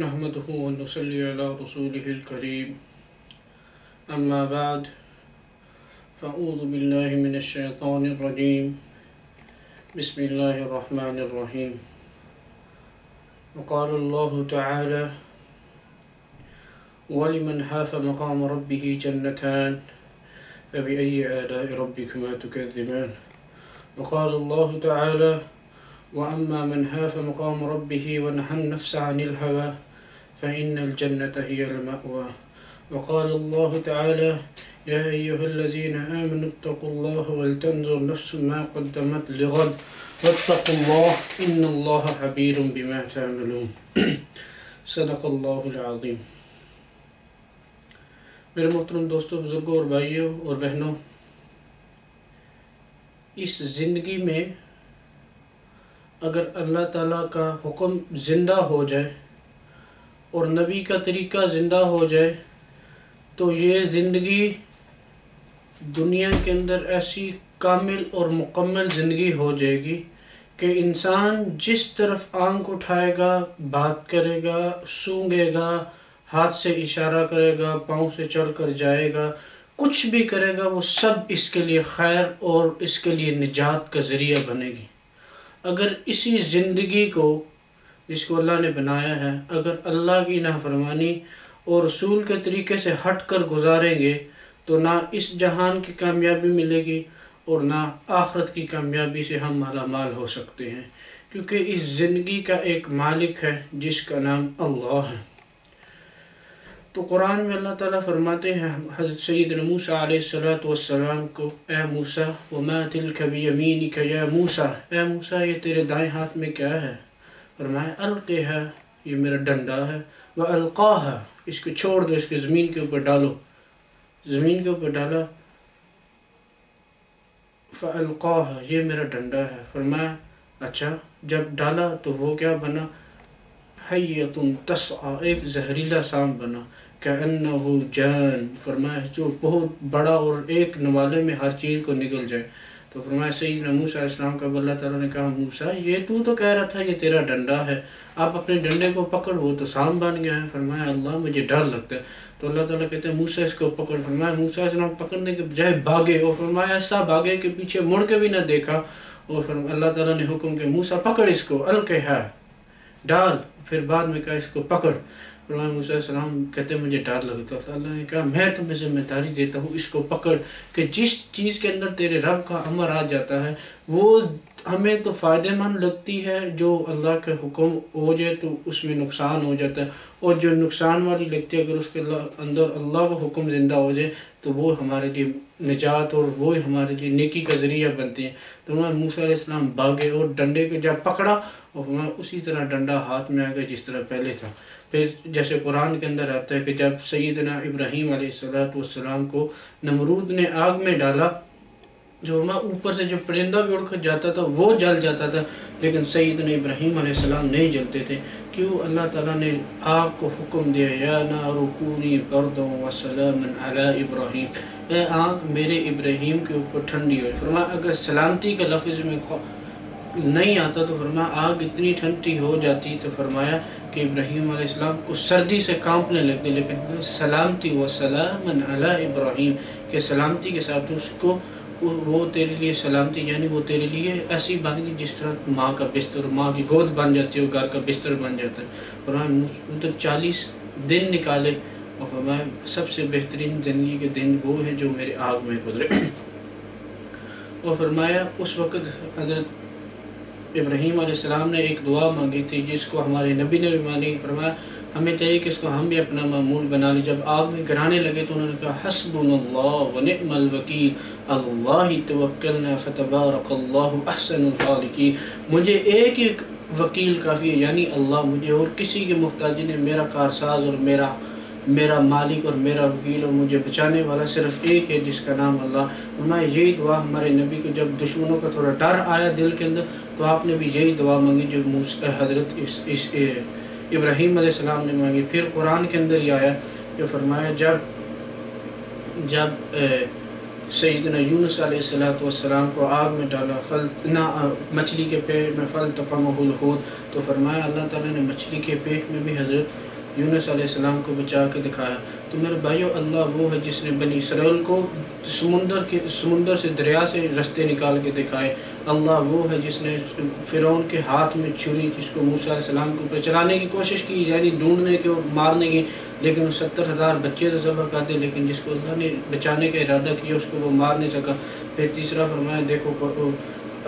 نحمده ونصلي على رسوله الكريم أما بعد فأعوذ بالله من الشيطان الرجيم بسم الله الرحمن الرحيم وقال الله تعالى ولمن خاف مقام ربه جنتان فبأي آلاء ربكما تكذبان وقال الله تعالى وأما من خاف مقام ربه ونهى النفس عن الهوى فإن الجنة هي المأوى وقال الله تعالى يا أيها الذين آمنوا اتقوا الله ولتنظر نفس ما قدمت لغد واتقوا الله إن الله خبير بما تعملون صدق اللہ العظیم۔ میرے محترم دوستوں، بزرگوں اور بھائیوں اور بہنوں، اس زندگی میں اگر اللہ تعالیٰ کا حکم زندہ ہو جائے اور نبی کا طریقہ زندہ ہو جائے تو یہ زندگی دنیا کے اندر ایسی کامل اور مکمل زندگی ہو جائے گی کہ انسان جس طرف آنکھ اٹھائے گا، بات کرے گا، سونگے گا، ہاتھ سے اشارہ کرے گا، پاؤں سے چل کر جائے گا، کچھ بھی کرے گا، وہ سب اس کے لیے خیر اور اس کے لیے نجات کا ذریعہ بنے گی۔ اگر اسی زندگی کو جس کو اللہ نے بنایا ہے، اگر اللہ کی نافرمانی اور رسول کے طریقے سے ہٹ کر گزاریں گے تو نہ اس جہان کی کامیابی ملے گی اور نہ آخرت کی کامیابی سے ہم مالا مال ہو سکتے ہیں، کیونکہ اس زندگی کا ایک مالک ہے جس کا نام اللہ ہے۔ تو قرآن میں اللہ تعالیٰ فرماتے ہیں حضرت سیدنا موسیٰ علیہ السلام کو، اے موسیٰ وما تلک بیمینک یا موسیٰ، اے موسیٰ یہ تیرے دائیں ہاتھ میں کیا ہے؟ فرمایا القیہا، یہ میرا ڈنڈا ہے، والقاہا، اس کو چھوڑ دو، اس کو زمین کے اوپر ڈالو۔ زمین کے اوپر ڈالا، فالقاہا، یہ میرا ڈنڈا ہے۔ فرمایا اچھا، جب ڈالا تو وہ کیا بنا؟ حیۃ تسعیٰ، ایک زہریلا سانپ بنا، کأنہ جان، فرمایا جو بہت بڑا اور ایک نوالے میں ہر چیز کو نگل جائے۔ تو فرمایا سیدنا موسیٰ علیہ السلام کا اللہ تعالیٰ نے کہا موسیٰ یہ تو کہہ رہا تھا یہ تیرا ڈنڈا ہے، آپ اپنے ڈنڈے کو پکڑ، وہ تو سانپ بن گیا ہے۔ فرمایا اللہ مجھے ڈر لگتا ہے۔ تو اللہ تعالیٰ کہتے ہیں موسیٰ اس کو پکڑ۔ فرمایا موسیٰ علیہ السلام پکڑنے کے بجائے بھاگے، اور فرمایا ایسا بھاگے کہ پیچھے مڑ کے بھی نہ دیکھا، اور اللہ تعالیٰ نے حکم کہ موسیٰ پکڑ اس کو، القیہا، ڈال، پھر بعد میں کہا اس کو پکڑ۔ فرمایا موسیٰ علیہ السلام کہتے ہیں مجھے ڈر لگتا ہے۔ اللہ نے کہا میں تمہیں ذمہ داری دیتا ہوں، اس کو پکڑ، کہ جس چیز کے اندر تیرے رب کا امر آ جاتا ہے وہ ہمیں تو فائدہ مند لگتی ہے، جو اللہ کے حکم ہو جائے تو اس میں نقصان ہو جاتا ہے، اور جو نقصان والی لگتی ہے اگر اس کے اندر اللہ کا حکم زندہ ہو جائے تو وہ ہمارے لیے نجات اور وہ ہمارے لیے نیکی کا ذریعہ بنتی ہے۔ تو موسیٰ علیہ السلام بھاگے اور ڈنڈے کو جب پکڑا اور اسی طرح ڈنڈا ہاتھ میں آ گیا جس طرح پہلے تھا۔ پھر جیسے قرآن کے اندر آتا ہے کہ جب سیدنا ابراہیم علیہ السلام کو نمرود نے آگ میں ڈالا، جو اوپر سے جو پرندہ بھی اڑ کر جاتا تھا وہ جل جاتا تھا، لیکن سیدنا ابراہیم علیہ السلام نہیں جلتے تھے۔ کیوں؟ اللہ تعالیٰ نے آگ کو حکم دیا یا نار کونی بردا وسلاما علی ابراہیم، اے آگ میرے ابراہیم کے اوپر ٹھنڈی ہو۔ فرمایا اگر سلامتی کا لفظ میں نہیں آتا تو فرمایا آگ اتنی ٹھنڈی ہو جاتی، تو فرمایا کہ ابراہیم علیہ السلام کو سردی سے کانپنے لگتے، لیکن سلامتی وسلاما علی ابراہیم، کہ سلامتی کے ساتھ اس کو وہ تیرے لیے سلامتی، یعنی وہ تیرے لیے ایسی بن گئی جس طرح ماں کا بستر، ماں کی گود بن جاتی ہے، گھر کا بستر بن جاتا ہے۔ فرمایا تو 40 دن نکالے، اور فرمایا سب سے بہترین زندگی کے دن وہ ہیں جو میرے آگ میں گزرے۔ اور فرمایا اس وقت حضرت ابراہیم علیہ السلام نے ایک دعا مانگی تھی جس کو ہمارے نبی نے بھی مانی۔ فرمایا ہمیں چاہیے کہ اس کو ہم بھی اپنا معمول بنا لیں۔ جب آگ میں گرانے لگے تو انہوں نے کہا حسبنا اللہ ونعم الوکیل اللہ توکلنا فتبارک اللہ احسن الخالقین، مجھے ایک ہی وکیل کافی ہے، یعنی اللہ، مجھے اور کسی کے محتاجی نہیں، میرا کارساز اور میرا مالک اور میرا وکیل اور مجھے بچانے والا صرف ایک ہے جس کا نام اللہ۔ فرمایا یہی دعا ہمارے نبی کو جب دشمنوں کا تھوڑا ڈر آیا دل کے اندر تو آپ نے بھی یہی دعا مانگی جو حضرت ابراہیم علیہ السلام نے مانگی۔ پھر قرآن کے اندر یہ آیا جو فرمایا جب سیدنا یونس علیہ السلام کو آگ میں ڈالا، مچھلی کے پیٹ میں فالتقمہ الحوت، تو فرمایا اللہ تعالیٰ نے مچھلی کے پیٹ میں بھی حضرت یونس علیہ السلام کو بچا کے دکھایا۔ تو میرے بھائیو، اللہ وہ ہے جس نے بنی اسرائیل کو سمندر سے، دریا سے رستے نکال کے دکھائے۔ اللہ وہ ہے جس نے فرعون کے ہاتھ میں چھری جس کو موسیٰ علیہ السلام کے اوپر چلانے کی کوشش کی، یعنی ڈھونڈنے کی اور مارنے کی، لیکن 70,000 بچے سے ذبح کر دے، لیکن جس کو اللہ نے بچانے کا ارادہ کیا اس کو وہ مار نہیں سکا۔ پھر تیسرا فرمایا دیکھو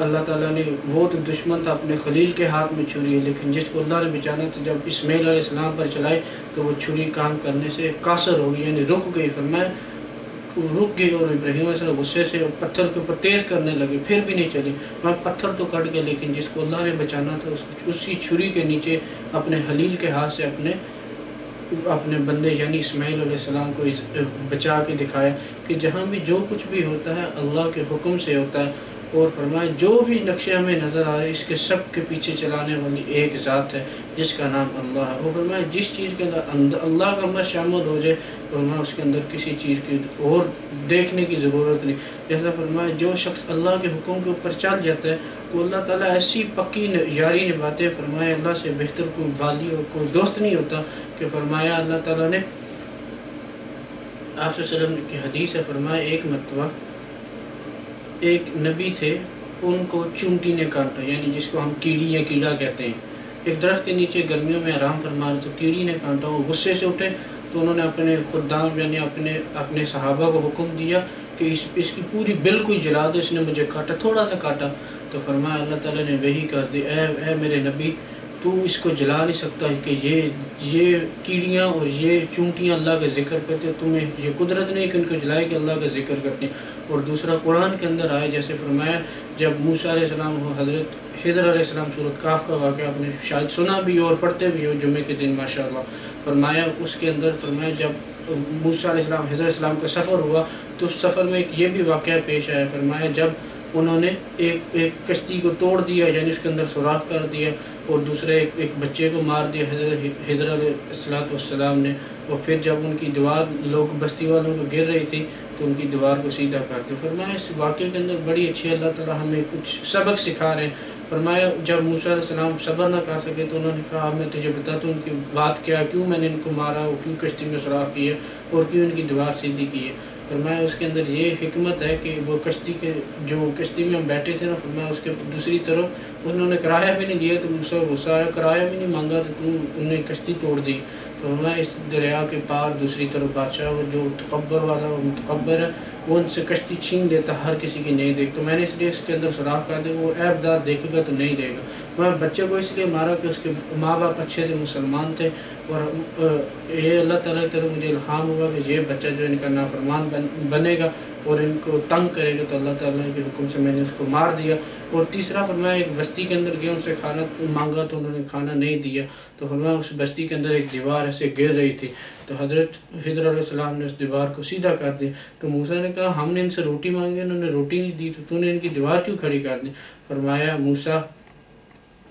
اللہ تعالیٰ نے، وہ تو دشمن تھا، اپنے خلیل کے ہاتھ میں چھری ہے، لیکن جس کو اللہ نے بچانا تھا جب اسماعیل علیہ السلام پر چلائی تو وہ چھری کام کرنے سے قاصر ہو گئی، یعنی رک گئی۔ فرمایا رک گئی، اور ابراہیم علیہ السلام غصے سے پتھر کے اوپر تیز کرنے لگے، پھر بھی نہیں چلی۔ وہاں پتھر تو کٹ گئے، لیکن جس کو اللہ نے بچانا تھا اسی چھری کے نیچے اپنے خلیل کے ہاتھ سے اپنے بندے یعنی اسماعیل علیہ السلام کو بچا کے دکھایا کہ جہاں بھی جو کچھ بھی ہوتا ہے اللہ کے حکم سے ہوتا ہے۔ اور فرمایا جو بھی نقشے ہمیں نظر آ رہے ہیں اس کے سب کے پیچھے چلانے والی ایک ذات ہے جس کا نام اللہ ہے۔ وہ فرمایا جس چیز کے اندر اللہ کا امر شامل ہو جائے، فرمایا اس کے اندر کسی چیز کی اور دیکھنے کی ضرورت نہیں۔ جیسا فرمایا جو شخص اللہ کے حکم کے اوپر چل جاتا ہے تو اللہ تعالیٰ ایسی پکی یاری نبھاتے ہیں۔ فرمایا اللہ سے بہتر کوئی والی اور کوئی دوست نہیں ہوتا، کہ فرمایا اللہ تعالیٰ نے آپ صلی اللہ علیہ وسلم کی حدیث ہے، فرمایا ایک مرتبہ ایک نبی تھے، ان کو چونٹی نے کاٹا، یعنی جس کو ہم کیڑی یا کیڑا کہتے ہیں، ایک درخت کے نیچے گرمیوں میں آرام فرما رہے تو کیڑی نے کاٹا۔ وہ غصے سے اٹھے تو انہوں نے اپنے خدام یعنی اپنے صحابہ کو حکم دیا کہ اس کی پوری بالکل جلا دو، اس نے مجھے کاٹا، تھوڑا سا کاٹا۔ تو فرمایا اللہ تعالیٰ نے وحی کر دی، اے میرے نبی، تو اس کو جلا نہیں سکتا کہ یہ کیڑیاں اور یہ چونٹیاں اللہ کا ذکر کرتے، تمہیں یہ قدرت نہیں کہ ان کو جلائے کہ اللہ کا ذکر کرتے ہیں۔ اور دوسرا قرآن کے اندر آئے، جیسے فرمایا جب موسیٰ علیہ السلام ہو، حضرت خضر علیہ السلام، سورۃ کاف کا واقعہ آپ نے شاید سنا بھی اور پڑھتے بھی ہو جمعے کے دن ماشاءاللہ۔ فرمایا اس کے اندر فرمایا جب موسیٰ علیہ السلام خضر علیہ السلام کا سفر ہوا تو اس سفر میں ایک یہ بھی واقعہ پیش آیا۔ فرمایا جب انہوں نے ایک کشتی کو توڑ دیا، یعنی اس کے اندر سوراخ کر دیا، اور دوسرے ایک بچے کو مار دیا حضرت خضر علیہ السلام نے۔ اور پھر جب ان کی دیوار لوگ بستی والوں کو گر رہی تھی تو ان کی دیوار کو سیدھا کرتے۔ فرمایا اس واقعے کے اندر بڑی اچھی اللہ تعالیٰ ہمیں کچھ سبق سکھا رہے ہیں۔ فرمایا جب موسیٰ علیہ السلام صبر نہ کر سکے تو انہوں نے کہا میں تجھے بتاتا ہوں ان کی بات کیا، کیوں میں نے ان کو مارا، اور کیوں کشتی میں سوراخ کی ہے، اور کیوں ان کی دیوار سیدھی کی ہے۔ فرمایا اس کے اندر یہ حکمت ہے کہ وہ کشتی میں ہم بیٹھے تھے نا، فرمایا اس کے دوسری طرف انہوں نے کرایہ بھی نہیں لیا تو مجھ سے غصہ آیا، کرایہ بھی نہیں مانگا تو انہوں نے کشتی توڑ دی۔ تو فرمایا اس دریا کے پار دوسری طرف بادشاہ وہ جو تکبر والا وہ متکبر ہے، وہ ان سے کشتی چھین لیتا، ہر کسی کی نہیں دیکھ۔ تو میں نے اس لیے اس کے اندر سوراخ کر دیا، وہ عیب دار دیکھے گا تو نہیں دے گا۔ میں بچے کو اس لیے مارا کہ اس کے ماں باپ اچھے تھے، مسلمان تھے، اور یہ اللہ تعالیٰ کی طرف مجھے الہام ہوا کہ یہ بچہ جو ان کا نافرمان بنے گا اور ان کو تنگ کرے گا، تو اللہ تعالیٰ کے حکم سے میں نے اس کو مار دیا۔ اور تیسرا فرمایا ایک بستی کے اندر گیا، ان سے کھانا مانگا تو انہوں نے کھانا نہیں دیا، تو فرمایا اس بستی کے اندر ایک دیوار ایسے گر رہی تھی، تو حضرت خضر علیہ السلام نے اس دیوار کو سیدھا کر دیا۔ تو موسیٰ نے کہا ہم نے ان سے روٹی مانگی، انہوں نے روٹی نہیں دی، تو نے ان کی دیوار کیوں کھڑی کر دی؟ فرمایا موسیٰ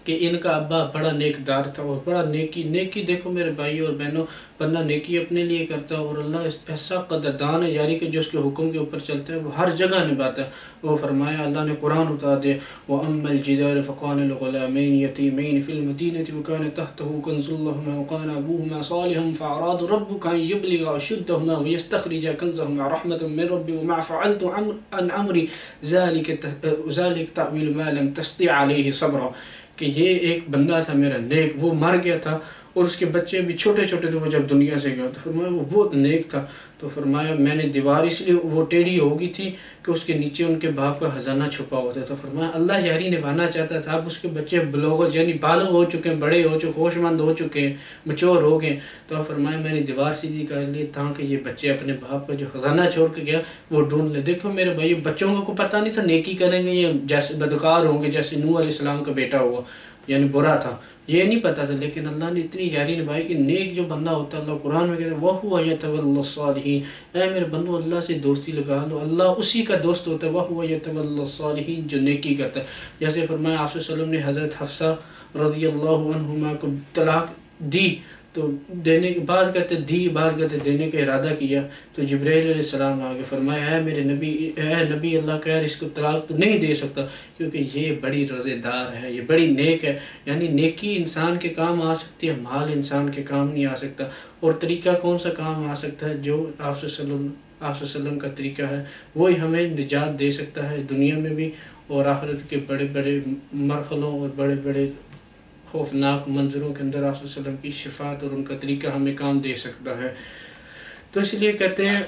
کہ ان کا ابا بڑا نیک دار تھا اور بڑا نیکی دیکھو میرے بھائیوں اور بہنوں، بندہ نیکی اپنے لیے کرتا ہے اور اللہ ایسا قدردان ہے یاری کہ جو اس کے حکم کے اوپر چلتا ہے وہ ہر جگہ نبھاتا ہے۔ وہ فرمایا اللہ نے قرآن اتار دیا، وَأَمَّا الْجِدَارُ فَقَالَ لِغُلَامَيْنِ يَتِيمَيْنِ فِي الْمَدِينَةِ وَكَانَ تَحْتَهُ كَنْزٌ لَهُمَا وَكَانَ أَبُوهُمَا صَالِحًا فَأَرَادَ رَبُّكَ أَنْ يُبْلِغَا أَشُدَّهُمَا وَيَسْتَخْرِجَا كَنْزَهُمَا رَحْمَةً مِّن رَّبِّهِ وَمَا فَعَلْتُ عَنْ أَمْرِي ذَلِكَ تَأْوِيلُ مَا لَمْ تَسْطِع عَلَيْهِ صَبْرًا، کہ یہ ایک بندہ تھا میرا نیک، وہ مر گیا تھا اور اس کے بچے بھی چھوٹے چھوٹے تھے، وہ جب دنیا سے گیا تو فرمایا وہ بہت نیک تھا۔ تو فرمایا میں نے دیوار اس لیے وہ ٹیڑھی ہو گئی تھی کہ اس کے نیچے ان کے باپ کا خزانہ چھپا ہوتا تھا۔ فرمایا اللہ یاری نبھانا چاہتا تھا، اب اس کے بچے بلوغ یعنی بالغ ہو چکے ہیں، بڑے ہو چکے، ہوش مند ہو چکے ہیں، مچور ہو گئے، تو فرمایا میں نے دیوار سیدھی کر لی تاکہ یہ بچے اپنے باپ کا جو خزانہ چھوڑ کے گیا وہ ڈھونڈ لے۔ دیکھو میرے بھائی، بچوں کو پتہ نہیں تھا نیکی کریں گے یا جیسے بدکار ہوں گے، جیسے نوح علیہ السلام کا بیٹا ہوا یعنی برا تھا، یہ نہیں پتا تھا، لیکن اللہ نے اتنی یاری نبھائی کہ نیک جو بندہ ہوتا ہے اللہ قرآن میں کہتے ہیں وَهُوَ يَتَوَلَّى الصَّالِحِينَ، اے میرے بندو اللہ سے دوستی لگا لو، اللہ اسی کا دوست ہوتا ہے، وَهُوَ يَتَوَلَّى الصَّالِحِينَ، جو نیکی کرتا ہے۔ جیسے فرمایا آپ صلی اللہ علیہ وسلم نے حضرت حفصہ رضی اللہ عنہما کو طلاق دی تو دینے کے بعد کہتے دی، بعد کہتے دینے کا ارادہ کیا تو جبرائیل علیہ السلام آگے فرمایا اے میرے نبی، اے نبی اللہ خیر اس کو طلاق تو نہیں دے سکتا کیونکہ یہ بڑی روزے دار ہے، یہ بڑی نیک ہے. یعنی نیکی انسان کے کام آ سکتی ہے، مال انسان کے کام نہیں آ سکتا. اور طریقہ کون سا کام آ سکتا ہے؟ جو آپ صلی اللہ علیہ وسلم کا طریقہ ہے وہی ہمیں نجات دے سکتا ہے دنیا میں بھی اور آخرت کے بڑے بڑے مرحلوں اور بڑے بڑے خوفناک منظروں کے اندر آپ صلی اللہ علیہ وسلم کی شفاعت اور ان کا طریقہ ہمیں کام دے سکتا ہے. تو اس لیے کہتے ہیں